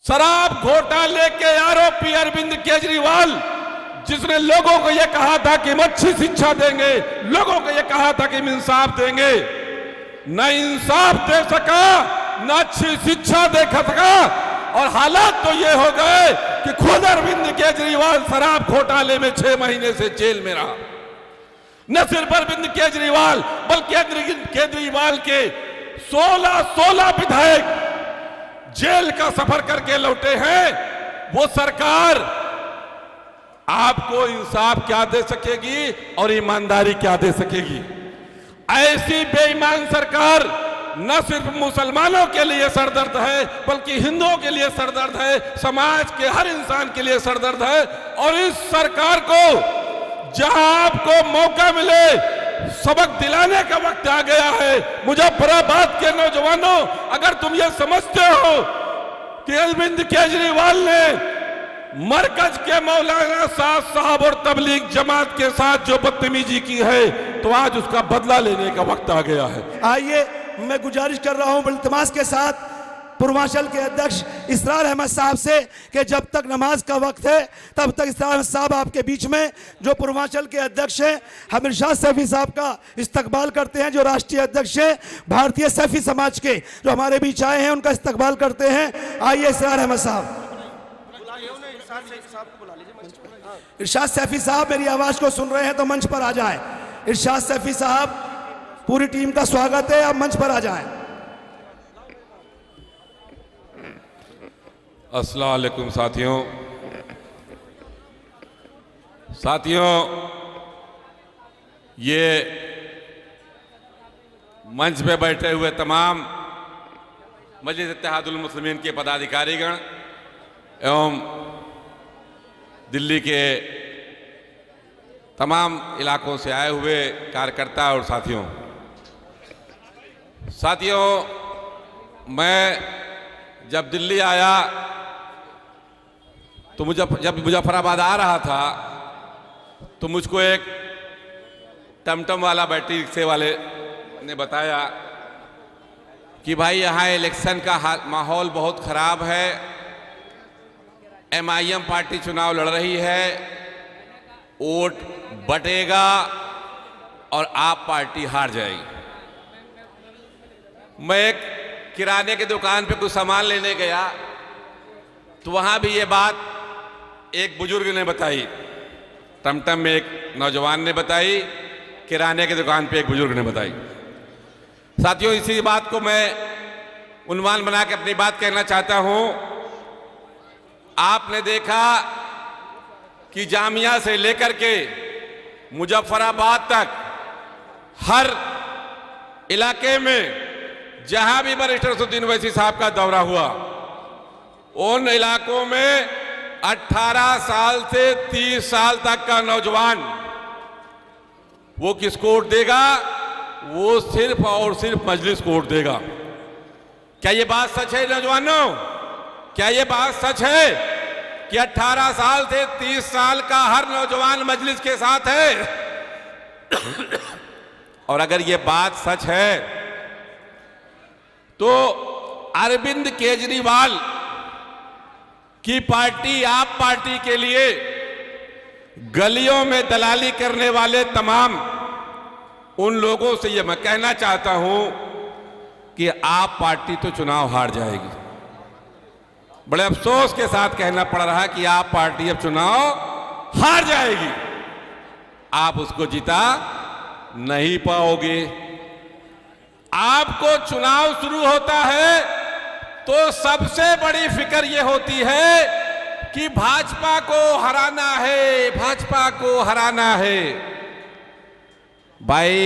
शराब घोटाले के आरोपी अरविंद केजरीवाल, जिसने लोगों को यह कहा था कि हम अच्छी शिक्षा देंगे, लोगों को यह कहा था कि हम इंसाफ देंगे, न इंसाफ दे सका न अच्छी शिक्षा दे सका। और हालात तो ये हो गए कि खुद अरविंद केजरीवाल शराब घोटाले में 6 महीने से जेल में रहा। न सिर्फ अरविंद केजरीवाल बल्कि अरविंद केजरीवाल के 16 विधायक जेल का सफर करके लौटे हैं। वो सरकार आपको इंसाफ क्या दे सकेगी और ईमानदारी क्या दे सकेगी? ऐसी बेईमान सरकार न सिर्फ मुसलमानों के लिए सरदर्द है बल्कि हिंदुओं के लिए सरदर्द है, समाज के हर इंसान के लिए सरदर्द है। और इस सरकार को जहां आपको मौका मिले सबक दिलाने का वक्त आ गया है। मुजफ्फराबाद के नौजवानों, अगर तुम ये समझते हो कि अरविंद केजरीवाल ने मरकज के मौलाना साहब और तबलीग जमात के साथ जो बदतमीजी की है, तो आज उसका बदला लेने का वक्त आ गया है। आइए, मैं गुजारिश कर रहा हूं इल्तिमास के साथ पूर्वांचल के अध्यक्ष इसरार अहमद साहब से कि जब तक नमाज का वक्त है तब तक इसरार अहमद साहब आपके बीच में जो पूर्वांचल के अध्यक्ष हैं, हम इरशाद सैफी साहब का इस्तकबाल करते हैं, जो राष्ट्रीय अध्यक्ष हैं भारतीय सैफी समाज के, जो हमारे बीच आए हैं, उनका इस्तकबाल करते हैं। आइए इसरार अहमद साहब। इरशाद सैफी साहब मेरी आवाज को सुन रहे हैं तो मंच पर आ जाएं। इरशाद सैफी साहब, पूरी टीम का स्वागत है, आप मंच पर आ जाएं। अस्सलाम वालेकुम साथियों, ये मंच पे बैठे हुए तमाम मजलिस इत्तेहादुल मुस्लिमीन के पदाधिकारीगण एवं दिल्ली के तमाम इलाकों से आए हुए कार्यकर्ता और साथियों, मैं जब दिल्ली आया तो जब मुजफ्फराबाद आ रहा था तो मुझको एक टमटम वाला बैटरी रिक्शे वाले ने बताया कि भाई यहाँ इलेक्शन का माहौल बहुत खराब है, MIM पार्टी चुनाव लड़ रही है, वोट बटेगा और आप पार्टी हार जाएगी। मैं एक किराने की दुकान पे कुछ सामान लेने गया तो वहां भी ये बात एक बुजुर्ग ने बताई, टमटम में एक नौजवान ने बताई, किराने की दुकान पे एक बुजुर्ग ने बताई। साथियों, इसी बात को मैं उन्वान बना के अपनी बात कहना चाहता हूं। आपने देखा कि जामिया से लेकर के मुजफ्फराबाद तक हर इलाके में जहां भी बैरिस्टर असदुद्दीन ओवैसी साहब का दौरा हुआ, उन इलाकों में 18 साल से 30 साल तक का नौजवान वो किसको वोट देगा? वो सिर्फ और सिर्फ मजलिस को वोट देगा। क्या ये बात सच है नौजवानों? क्या ये बात सच है कि 18 साल से 30 साल का हर नौजवान मजलिस के साथ है? और अगर ये बात सच है तो अरविंद केजरीवाल की पार्टी, आप पार्टी के लिए गलियों में दलाली करने वाले तमाम उन लोगों से ये मैं कहना चाहता हूं कि आप पार्टी तो चुनाव हार जाएगी। बड़े अफसोस के साथ कहना पड़ रहा है कि आप पार्टी अब चुनाव हार जाएगी, आप उसको जिता नहीं पाओगे। आपको चुनाव शुरू होता है तो सबसे बड़ी फिक्र यह होती है कि भाजपा को हराना है, भाजपा को हराना है। भाई,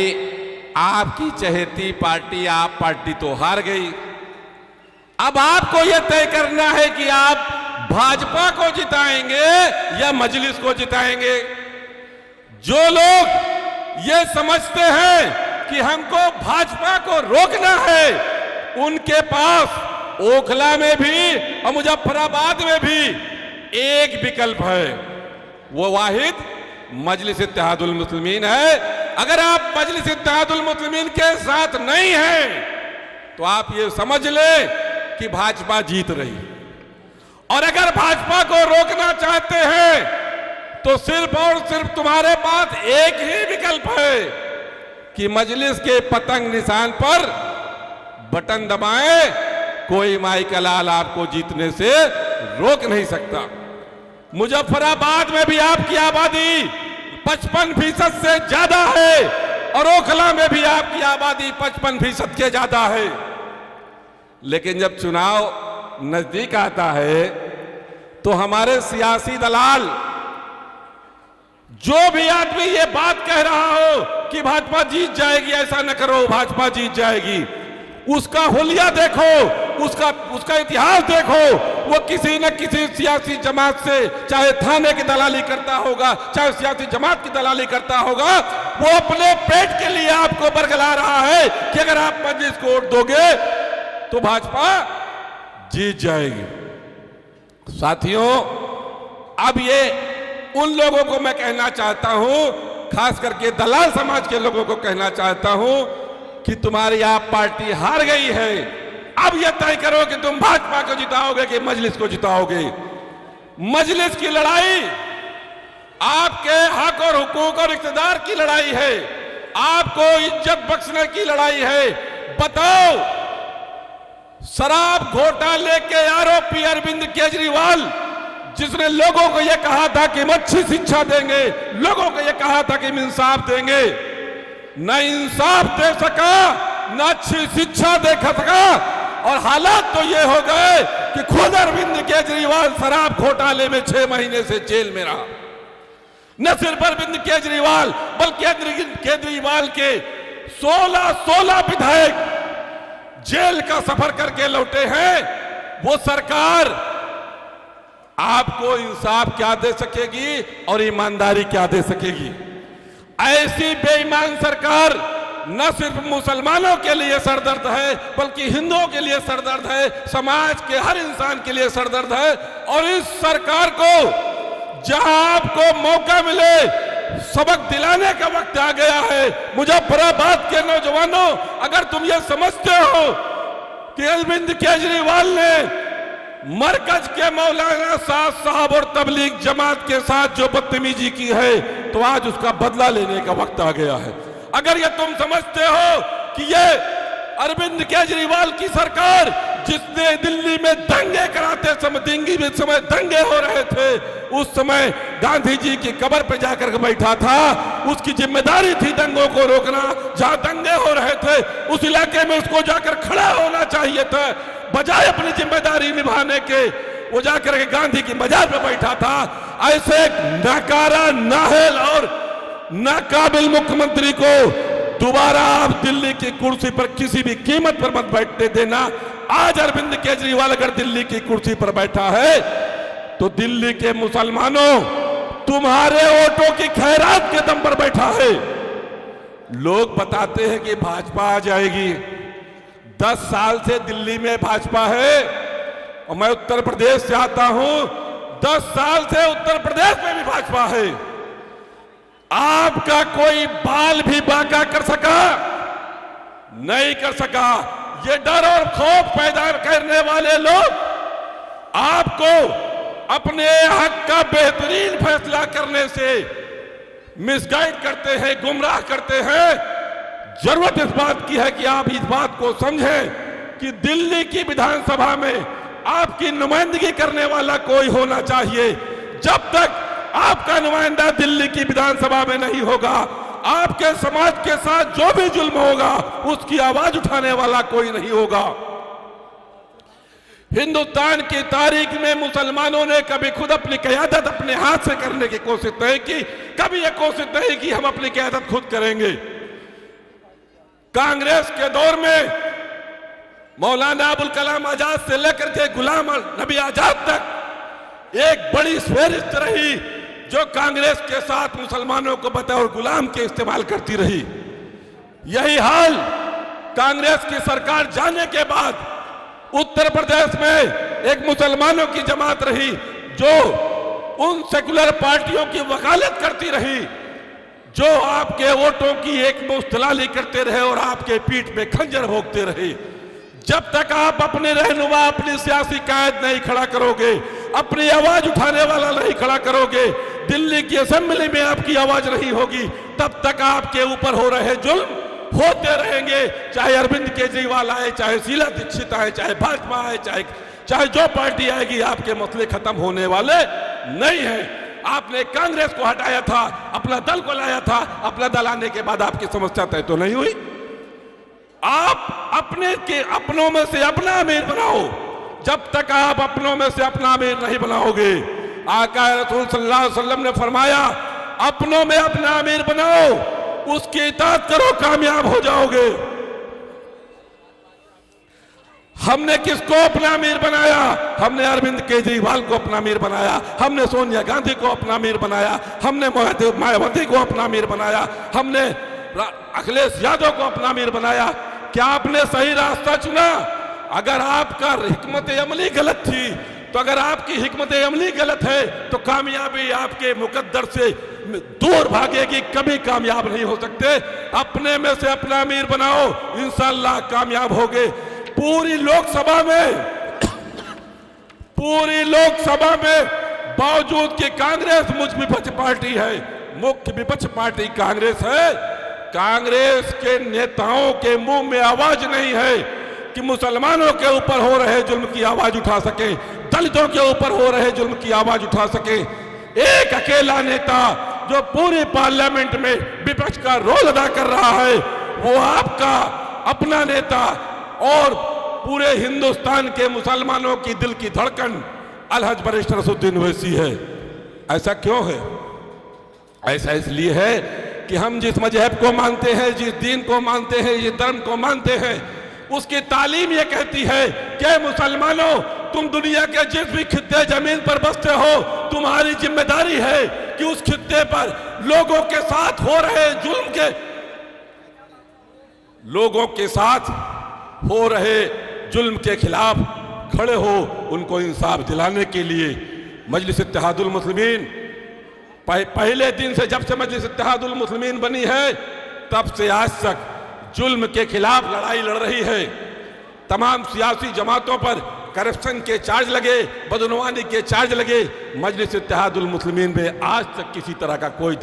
आपकी चहेती पार्टी आप पार्टी तो हार गई। अब आपको यह तय करना है कि आप भाजपा को जिताएंगे या मजलिस को जिताएंगे। जो लोग ये समझते हैं कि हमको भाजपा को रोकना है, उनके पास ओखला में भी और मुजफ्फराबाद में भी एक विकल्प है, वो वाहिद मजलिस इत्तेहादुल मुस्लिमीन है। अगर आप मजलिस इत्तेहादुल मुस्लिमीन के साथ नहीं हैं तो आप ये समझ ले कि भाजपा जीत रही। और अगर भाजपा को रोकना चाहते हैं तो सिर्फ और सिर्फ तुम्हारे पास एक ही विकल्प है कि मजलिस के पतंग निशान पर बटन दबाएं। कोई माई का लाल आपको जीतने से रोक नहीं सकता। मुजफ्फराबाद में भी आपकी आबादी 55% से ज्यादा है और ओखला में भी आपकी आबादी 55% के ज्यादा है। लेकिन जब चुनाव नजदीक आता है तो हमारे सियासी दलाल, जो भी आदमी ये बात कह रहा हो कि भाजपा जीत जाएगी, ऐसा न करो, भाजपा जीत जाएगी, उसका हुलिया देखो, उसका इतिहास देखो। वो किसी न किसी सियासी जमात से, चाहे थाने की दलाली करता होगा, चाहे सियासी जमात की दलाली करता होगा, वो अपने पेट के लिए आपको बरगला रहा है कि अगर आप मजलिस को वोट दोगे तो भाजपा जीत जाएगी। साथियों, अब ये उन लोगों को मैं कहना चाहता हूं, खास करके दलाल समाज के लोगों को कहना चाहता हूं कि तुम्हारी आप पार्टी हार गई है। अब यह तय करो कि तुम भाजपा को जिताओगे कि मजलिस को जिताओगे। मजलिस की लड़ाई आपके हक और हुकूक और इख्तियार की लड़ाई है, आपको इज्जत बख्शने की लड़ाई है। बताओ, शराब घोटाले के आरोपी अरविंद केजरीवाल, जिसने लोगों को यह कहा था कि हम अच्छी शिक्षा देंगे, लोगों को यह कहा था कि हम इंसाफ देंगे, न इंसाफ दे सका, न अच्छी शिक्षा दे सका, और हालात तो ये हो गए कि खुद अरविंद केजरीवाल शराब घोटाले में 6 महीने से जेल में रहा। न सिर्फ अरविंद केजरीवाल बल्कि अरविंद केजरीवाल के 16 विधायक जेल का सफर करके लौटे हैं। वो सरकार आपको इंसाफ क्या दे सकेगी और ईमानदारी क्या दे सकेगी? ऐसी बेईमान सरकार न सिर्फ मुसलमानों के लिए सरदर्द है बल्कि हिंदुओं के लिए सरदर्द है, समाज के हर इंसान के लिए सरदर्द है। और इस सरकार को जहां आपको मौका मिले सबक दिलाने का वक्त आ गया है। मुजफ्फराबाद के नौजवानों, अगर तुम ये समझते हो कि अरविंद केजरीवाल ने मरकज के मौलाना साहब और तबलीग जमात के साथ जो बदतमीजी की है, तो आज उसका बदला लेने का वक्त आ गया है। अगर ये तुम समझते हो कि ये अरविंद केजरीवाल की सरकार, जिसने दिल्ली में दंगे कराते समय, दिल्ली में समय दंगे हो रहे थे, उस समय गांधी जी की कब्र पे जाकर बैठा था, उसकी जिम्मेदारी थी दंगों को रोकना। जहां दंगे हो रहे थे उस इलाके में उसको जाकर खड़ा होना चाहिए था, बजाय अपनी जिम्मेदारी निभाने के वो जाकर के गांधी की मजार पे बैठा था। ऐसे नाकारा, नाअहल और नाकाबिल मुख्यमंत्री को दोबारा आप दिल्ली की कुर्सी पर किसी भी कीमत पर मत बैठने देना। आज अरविंद केजरीवाल अगर दिल्ली की कुर्सी पर बैठा है तो दिल्ली के मुसलमानों तुम्हारे वोटों की खैरात के दम पर बैठा है। लोग बताते हैं कि भाजपा आ जाएगी। 10 साल से दिल्ली में भाजपा है और मैं उत्तर प्रदेश से आता हूं। 10 साल से उत्तर प्रदेश में भी भाजपा है। आपका कोई बाल भी बांका कर सका? नहीं कर सका। ये डर और खौफ पैदा करने वाले लोग आपको अपने हक का बेहतरीन फैसला करने से मिसगाइड करते हैं, गुमराह करते हैं। जरूरत इस बात की है कि आप इस बात को समझें कि दिल्ली की विधानसभा में आपकी नुमाइंदगी करने वाला कोई होना चाहिए। जब तक आपका नुमाइंदा दिल्ली की विधानसभा में नहीं होगा, आपके समाज के साथ जो भी जुल्म होगा उसकी आवाज उठाने वाला कोई नहीं होगा। हिंदुस्तान की तारीख में मुसलमानों ने कभी खुद अपनी क़यादत अपने हाथ से करने की कोशिश नहीं की, कभी यह कोशिश नहीं की हम अपनी क़यादत खुद करेंगे। कांग्रेस के दौर में मौलाना अबुल कलाम आजाद से लेकर के गुलाम नबी आजाद तक एक बड़ी फेहरिस्त रही जो कांग्रेस के साथ मुसलमानों को बतौर गुलाम के इस्तेमाल करती रही। यही हाल कांग्रेस की सरकार जाने के बाद उत्तर प्रदेश में एक मुसलमानों की जमात रही जो उन सेकुलर पार्टियों की वकालत करती रही, जो आपके वोटों की एक मुस्तलाली करते रहे और आपके पीठ पे खंजर भोंकते रहे। जब तक आप अपने रहनुमा, अपनी सियासी कायद नहीं खड़ा करोगे, अपनी आवाज उठाने वाला नहीं खड़ा करोगे, दिल्ली की असेंबली में आपकी आवाज नहीं होगी, तब तक आपके ऊपर हो रहे जुल्म होते रहेंगे। चाहे अरविंद केजरीवाल आए, चाहे शीला दीक्षित आए, चाहे भाजपा आए, चाहे जो पार्टी आएगी, आपके मसले खत्म होने वाले नहीं है। आपने कांग्रेस को हटाया था, अपना दल को लाया था, अपना दल आने के बाद आपकी समस्या तय तो नहीं हुई। आप अपनों में से अपना अमीर बनाओ। जब तक आप अपनों में से अपना अमीर नहीं बनाओगे, आका रसूल सल्लल्लाहु अलैहि वसल्लम ने फरमाया, अपनों में अपना अमीर बनाओ, उसकी इताअत करो, कामयाब हो जाओगे। हमने किसको अपना अमीर बनाया? हमने अरविंद केजरीवाल को अपना अमीर बनाया, हमने सोनिया गांधी को अपना अमीर बनाया, हमने मायावती को अपना अमीर बनाया, हमने अखिलेश यादव को अपना अमीर बनाया। क्या आपने सही रास्ता चुना? अगर आपका हिकमत अमली गलत थी, तो अगर आपकी हिकमत अमली गलत है, तो कामयाबी आपके मुकद्दर से दूर भागेगी, कभी कामयाब नहीं हो सकते। अपने में से अपना अमीर बनाओ, इंशाअल्लाह कामयाब होगे। पूरी लोकसभा में बावजूद कि कांग्रेस मुख्य विपक्ष पार्टी है, मुख्य विपक्ष पार्टी कांग्रेस है, कांग्रेस के नेताओं के मुंह में आवाज नहीं है कि मुसलमानों के ऊपर हो रहे जुल्म की आवाज उठा सके, दलितों के ऊपर हो रहे जुल्म की आवाज उठा सके। एक अकेला नेता जो पूरी पार्लियामेंट में विपक्ष का रोल अदा कर रहा है, वो आपका अपना नेता और पूरे हिंदुस्तान के मुसलमानों की दिल की धड़कन अलहज बरिस्टर असदुद्दीन ओवैसी है। ऐसा क्यों है? ऐसा इसलिए है कि हम जिस मजहब को मानते हैं, जिस दीन को मानते हैं, जिस धर्म को मानते हैं, उसकी तालीम ये कहती है कि मुसलमानों, तुम दुनिया के जिस भी खित्ते जमीन पर बसते हो, तुम्हारी जिम्मेदारी है कि उस खित्ते पर लोगों के साथ हो रहे जुल्म के खिलाफ खड़े हो, उनको इंसाफ दिलाने के लिए। मजलिस इत्तेहादुल मुस्लिमीन पहले दिन से, जब से मजलिस इत्तेहादुल मुस्लिमीन बनी है, तब से आज तक जुल्म के खिलाफ लड़ाई लड़ रही है। तमाम सियासी जमातों पर करप्शन के चार्ज लगे, बदनवानी के चार्ज लगे, मजलिस इत्तेहादुल मुस्लिमीन में आज तक किसी तरह का कोई